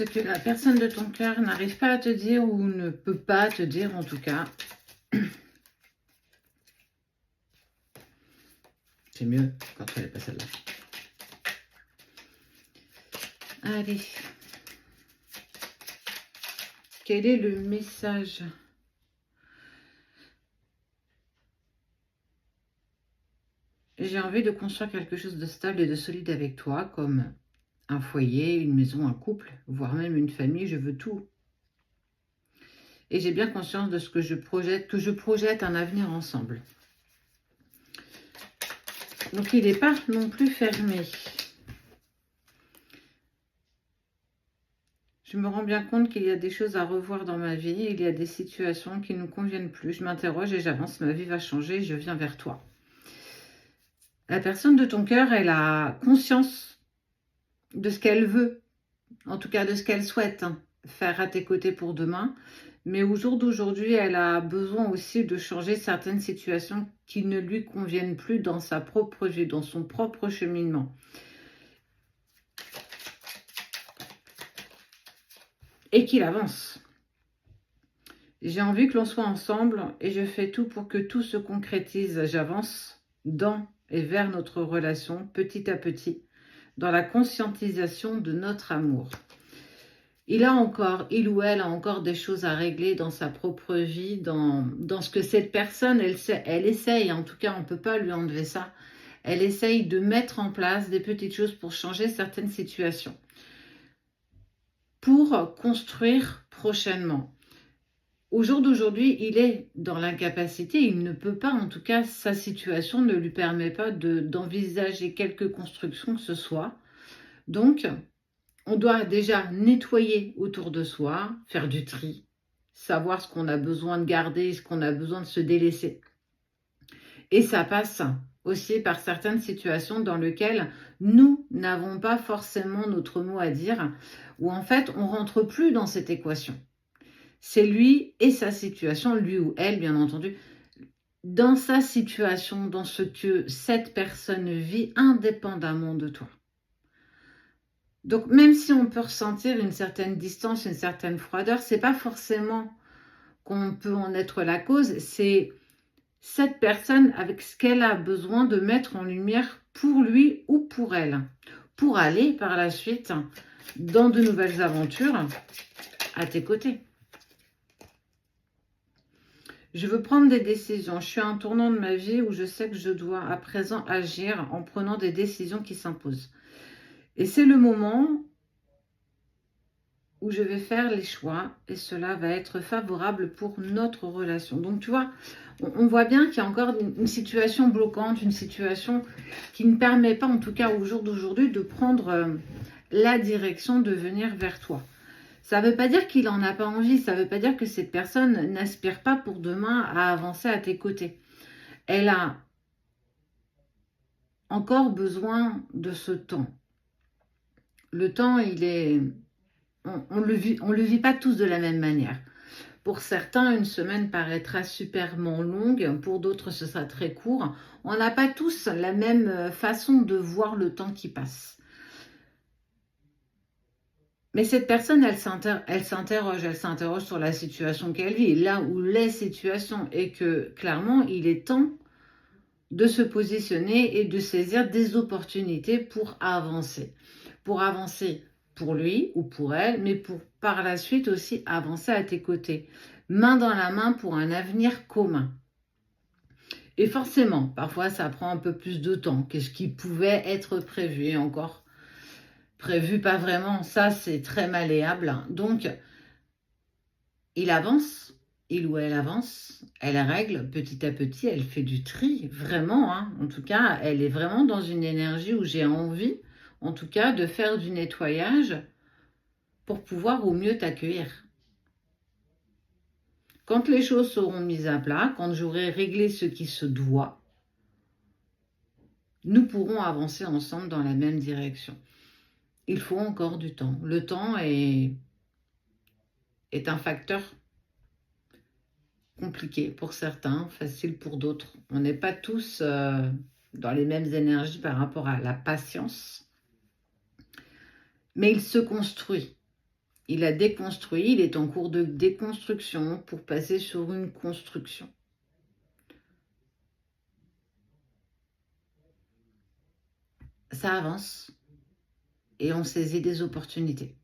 ce que la personne de ton cœur n'arrive pas à te dire ou ne peut pas te dire en tout cas. C'est mieux quand elle n'est pas celle-là. Allez. Quel est le message ? J'ai envie de construire quelque chose de stable et de solide avec toi, comme un foyer, une maison, un couple, voire même une famille, je veux tout. Et j'ai bien conscience de ce que je projette un avenir ensemble. Donc il n'est pas non plus fermé. Je me rends bien compte qu'il y a des choses à revoir dans ma vie, il y a des situations qui ne me conviennent plus. Je m'interroge et j'avance, ma vie va changer, je viens vers toi. La personne de ton cœur, elle a conscience de ce qu'elle veut, en tout cas de ce qu'elle souhaite faire à tes côtés pour demain. Mais au jour d'aujourd'hui, elle a besoin aussi de changer certaines situations qui ne lui conviennent plus dans sa propre vie, dans son propre cheminement. Et qu'il avance. J'ai envie que l'on soit ensemble et je fais tout pour que tout se concrétise. J'avance dans et vers notre relation petit à petit, dans la conscientisation de notre amour. Il ou elle a encore des choses à régler dans sa propre vie, dans ce que cette personne, elle essaye, en tout cas on ne peut pas lui enlever ça, elle essaye de mettre en place des petites choses pour changer certaines situations, pour construire prochainement. Au jour d'aujourd'hui, il est dans l'incapacité, il ne peut pas, en tout cas, sa situation ne lui permet pas d'envisager quelque construction que ce soit. Donc, on doit déjà nettoyer autour de soi, faire du tri, savoir ce qu'on a besoin de garder, ce qu'on a besoin de se délaisser. Et ça passe aussi par certaines situations dans lesquelles nous n'avons pas forcément notre mot à dire, où en fait, on ne rentre plus dans cette équation. C'est lui et sa situation, lui ou elle, bien entendu, dans sa situation, dans ce que cette personne vit indépendamment de toi. Donc, même si on peut ressentir une certaine distance, une certaine froideur, c'est pas forcément qu'on peut en être la cause, c'est cette personne avec ce qu'elle a besoin de mettre en lumière pour lui ou pour elle, pour aller par la suite dans de nouvelles aventures à tes côtés. Je veux prendre des décisions. Je suis à un tournant de ma vie où je sais que je dois à présent agir en prenant des décisions qui s'imposent. Et c'est le moment où je vais faire les choix et cela va être favorable pour notre relation. Donc tu vois, on voit bien qu'il y a encore une situation bloquante, une situation qui ne permet pas, en tout cas au jour d'aujourd'hui, de prendre la direction de venir vers toi. Ça ne veut pas dire qu'il n'en a pas envie, ça ne veut pas dire que cette personne n'aspire pas pour demain à avancer à tes côtés. Elle a encore besoin de ce temps. Le temps, il est... On le vit pas tous de la même manière. Pour certains, une semaine paraîtra superment longue, pour d'autres, ce sera très court. On n'a pas tous la même façon de voir le temps qui passe. Mais cette personne, elle s'interroge sur la situation qu'elle vit, là où les situations, et que clairement, il est temps de se positionner et de saisir des opportunités pour avancer. Pour avancer pour lui ou pour elle, mais pour par la suite aussi avancer à tes côtés, main dans la main pour un avenir commun. Et forcément, parfois ça prend un peu plus de temps que ce qui pouvait être prévu, et encore prévu pas vraiment, ça c'est très malléable. Donc, il avance, il ou elle avance, elle règle petit à petit, elle fait du tri, vraiment, en tout cas, elle est vraiment dans une énergie où j'ai envie, en tout cas, de faire du nettoyage pour pouvoir au mieux t'accueillir. Quand les choses seront mises à plat, quand j'aurai réglé ce qui se doit, nous pourrons avancer ensemble dans la même direction. Il faut encore du temps. Le temps est un facteur compliqué pour certains, facile pour d'autres. On n'est pas tous dans les mêmes énergies par rapport à la patience, mais il se construit. Il a déconstruit, il est en cours de déconstruction pour passer sur une construction. Ça avance et on saisit des opportunités.